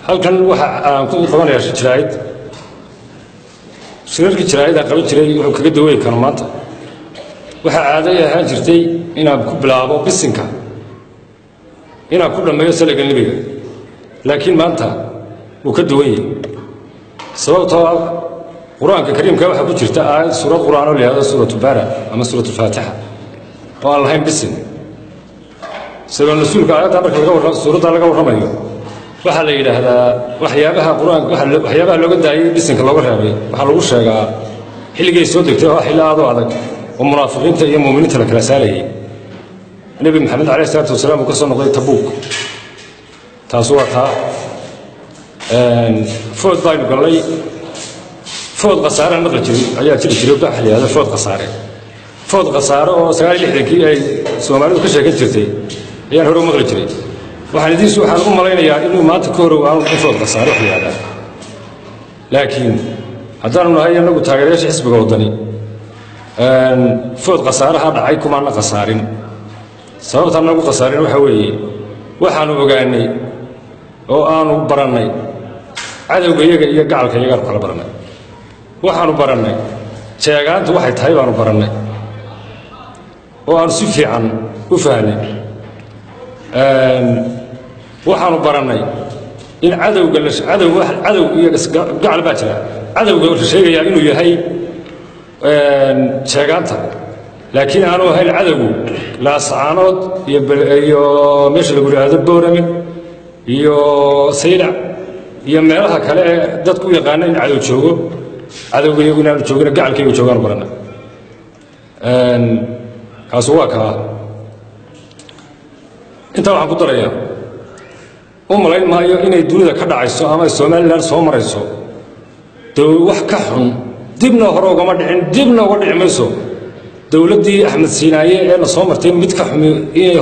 halkan waxa aan ku qabanayaa shiraaid shirarkii jiraayada qaban jiray wuxuu kaga daway karo maanta waxa aaday ahaan jirtay inaan ku bilaabo bisinka inaan ku dhameeyo salaga nabiga laakiin maanta wuu ka duway sababtoo ah quraanka kariimka waxa ku jirta aayad suurad quraan oo leeyahay suuratu bara ama suuratu faatiha oo Allah in bisin sabab rasuulka aayada marka laga warramo suurada laga warramayo waxa la yiraahdaa waxyaabaha quraanka waxyaabaha looga daayay bisinka looga reebay waxa lagu sheegaa xilligii soo degtay oo xilaado adag oo munaafiqiinta iyo muuminiinta la kala saaray nabi maxamed alayhi salaatu wasalaam uu ka soo noqday tabuuk taas waa taa food baynu galay food qasaare maqla jiray ayaa jiray baa xiliyada food qasaare oo 96kii ay Soomaalidu ka sheegan jirtay ayaan hore maqla jiray waxaan u malaynayaa inuu maanta ka hor aanu food qasaare xiliyada laakiin haddaan nahay anagu taageerayaasha xisbiga wadani food qasaaraha dhacay kuma aan qasaarin sababta anagu qasaarin waxa weeye waxaanu ogaanay oo aanu baranay cadawga iyaga iyo gacalka iyaga kala baranay waxaanu baranay sheegaantu waxay tahay baanu baranay oo aan si fiican u fahanay waxaanu baranay in cadawga cadow iyo gacal baa jira cadawga wuxuu sheegayaa inuu yahay sheegaanta laakiin aanu ahayn cadawgu laascaanood iyo meesha lagu yiraahdo boorame iyo sayda iyo meelaha kale ee dadku yaqaanay in cadow joogo cadawga iyagu inaan joogin gacalkaygu joogaan barana kaas waa ka inta waxaan ku darayaa malayn maayo inay dunida ka dhacayso ama Soomaaliland soo marayso wax ka xun dibna hore ugama dhicin dibna uga dhici mayso dawladdii Axmed Siinaaye ee la soo martay mid ka xumi inay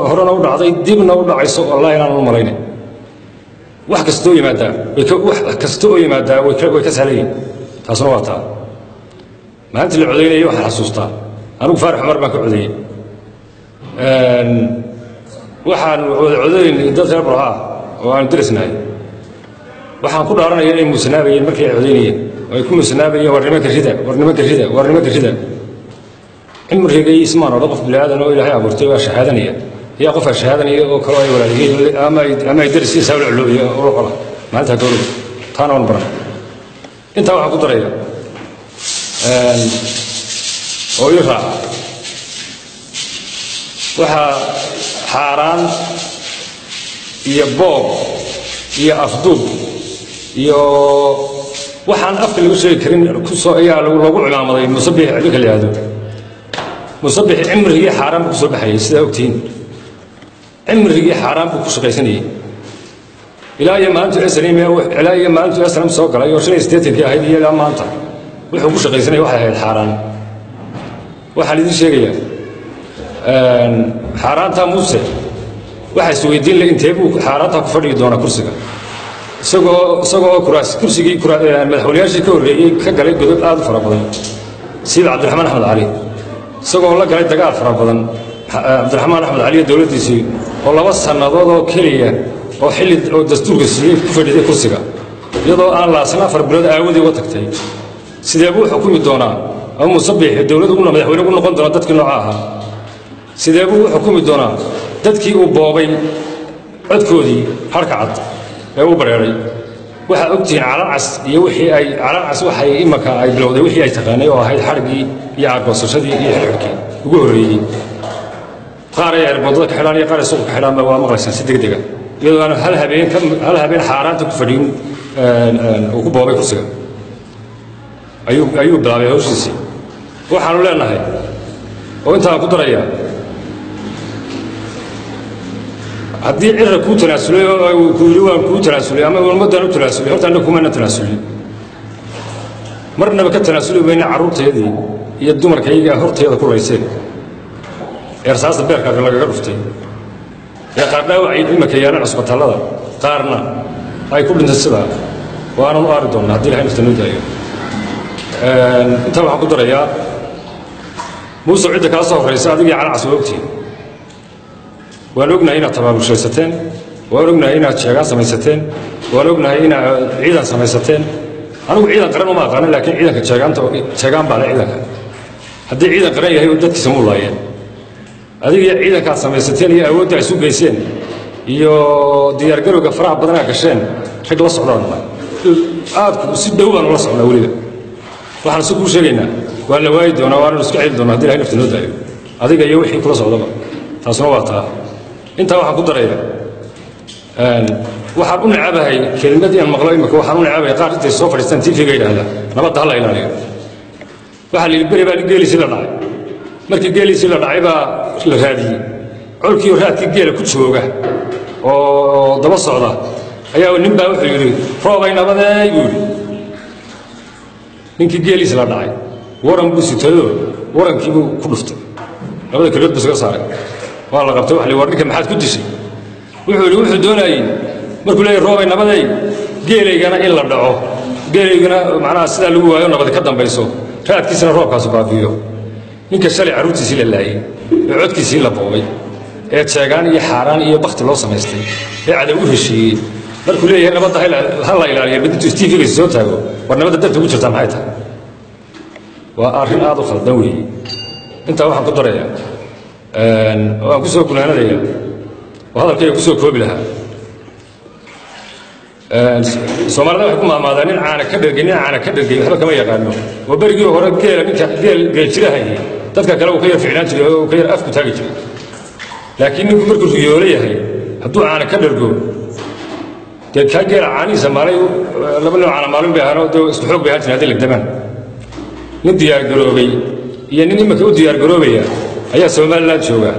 horena u dhacday dibna u dhacayso wallahi inaan u malaynay wax kastoo yimaada way ka sahlayeen taasna waa taa maanta la codeynayay waxa xasuustaa anigu Faarax Umar baan ka codeeyay waxaan codeynay dad reer Burhaa oo aan dirisnay waxaan ku dhaaranayay inay muusnaabayeen markii ay codeynayeen ay ku muusnaabayeen warnimo garida imrigay ismaan oo qof bilaadan oo Ilaahay abuurtay waa shahaadanaya يا قف الشهادة أو كلاي ولا هي أما يدرس يسوي علوية أو قلا ما أنت تقول ثانا ونبرة أنت واحد قدرية أو يرفع وها حاران يبوب يأفضل وحن أفضل وشيء كريم كسر يا لو على ماضي مصبح عليك اللي هذا مصبح عمره هي حرام مصبح هي سيدا وقتين عمري حرام بكشقيسني إلى يوم أنت أسلم إلى يوم أنت أسلم سوق لا يوشين استيتي في هذه إلى ما أنت وحب كشقيسني واحد الحرام واحد يدي شيء حرام تاموسه واحد سويدين اللي انتبهوا حرامتها كفري دونا كرسيك سوق كرسي مدحولياش كوري كقلي قدود آد فرابضن سيد عبد الرحمن أحمد علي سوق والله قلي دقال فرابضن عبد الرحمن أحمد علي دولتي سي والله وصل نضوضه كلية أو حل أو دستور السيف كفر ذي كرسيكا يضو أن لا سنافر بلاد أودي وتكتي سيدابو حكومة الدونا أو مصبح الدولة قلنا مدحوين قلنا قندنا تدك نوعها سيدابو حكومة الدونا تدكي وبابي عدكودي حركة عد أو بريري وحا أكتين على العس يوحي أي على العس وحي إما كأي بلودي وحي أي تقاني وهاي حرقي يعرف وصشدي يحركي وقوري قاري الموضوع حلاني قاري سوق حلان ما مغلسان سدق يلو أنا هل هبين حاران تكفرين وكبوا بكرسي أيوب دابي هوسيسي وحنو لنا هاي وأنت قدر يا هدي عرق كوتناسلي أو كلوان كوتناسلي أما والمدة نتناسلي حتى أنكم أنا تناسلي مرنا بكتناسلي بين عروض هذه يدمر كيجا هرت هذا كله يصير إرساس البركة اللي قرفتي يا قارنا وعيد إما كيانا عصبة الله قارنا هاي كل الناس سبعة وأنا مواردون هدي لها نستنود أيوه أنت واحد قدر يا موسى عندك أصلا رئيس هذه على عصبة وقتي ونقنا هنا طبعا بشيستين وأرجونا هنا شجعان سميستين وأرجونا هنا عيدا سميستين أنا عيدا قرن وما قرن لكن عيدا كشجعان بعد عيدا هذا عيدا قرن هي ودت سمو الله يعني هذه عيدا كان سميستين هي أود عسوق جيسين يو ديار قالوا كفراع بدنا كشين شكل الصعدان سيد هو أنا رصعنا وليدا waxaan soo ku sheegaynaa waa la waayay doona waa la isku ceel doona hadii ay nafta noo daayo adiga iyo wixii kula socdaba taasna waa taa inta waxaan ku dareeyaa waxaan u nacabahay kelimadii aan maqlo imika waxaan u nacabahay qaar intay soo fadhiistaan TV-ga yiraahda nabadda hala ilaaliyo waxa la bari baa geelisi la dhacay markii geelisi la dhacay baa la raadiyay colkii raadkii geela ku jooga oo daba socda ayaa nin baa wuxuu yiri roobay nabaday buu ninkii geelis la dhacay waran buu sitado warankii buu ku dhuftay labada kaliyood buu iska saaray waa la qabtay wax li war ninka maxaad ku dishay wuxuu doonayay markuu leeyahay roobay nabaday geelaygana in la dhaco geelaygana macnaha sida lagu waayo nabad ka dambayso raadkiisana roobkaas baabiyo ninka shalay caruurtiisii la laayay codkiisii la boobay ee jeegaan iyo xaaraan iyo bakti loo sameystay ee cadow u heshiiyey markuu leeyahay nabadda hala ilaaliyo midintu TV-ga soo taago war nabadda dadka ugu jirta maxay tahay waa arrin aad u khaldan weeye intaa waxaan ku darayaa waan ku soo gunaanadayaa oo hadalkayga ku soo koobi lahaa soomaalida waxay ku maamaadaan nin caana ka dhergay waxba kama yaqaano oo berigii hore geel jirahayay dadka kale uu ka yar ficnaan jiray oo uu ka yar afku taagi jiray laakiin ninku markuu riyoolo yahay hadduu caana ka dhergo كاجر عاني زماني لما على معلوم بهانو دو استحق بهانتنا هذه الدمان نديار جروبي يعني نما كود ديار جروبي هي سومال لا تشوغا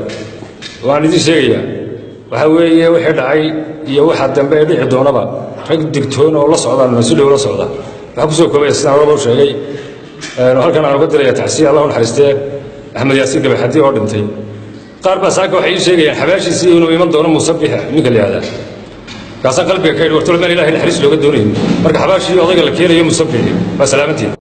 وأنا دي شيء وحوي واحد عاي يا واحد دم بيبيع دونبا رج دكتور ولا صعدا المسؤول ولا صعدا بحبسه كويس أنا ربع شيء هل كان على قدر يتحسي الله ونحرسته أحمد ياسين قبل حدي أردنتي قارب ساق وحي شيء حباشي سينو يمن دون مصبيحة من كل هذا كاسا قلبي كاين ورتول ما إله الحريص لو قدوني مرك حباشي أضيق لك يوم مصبيحي فسلامتي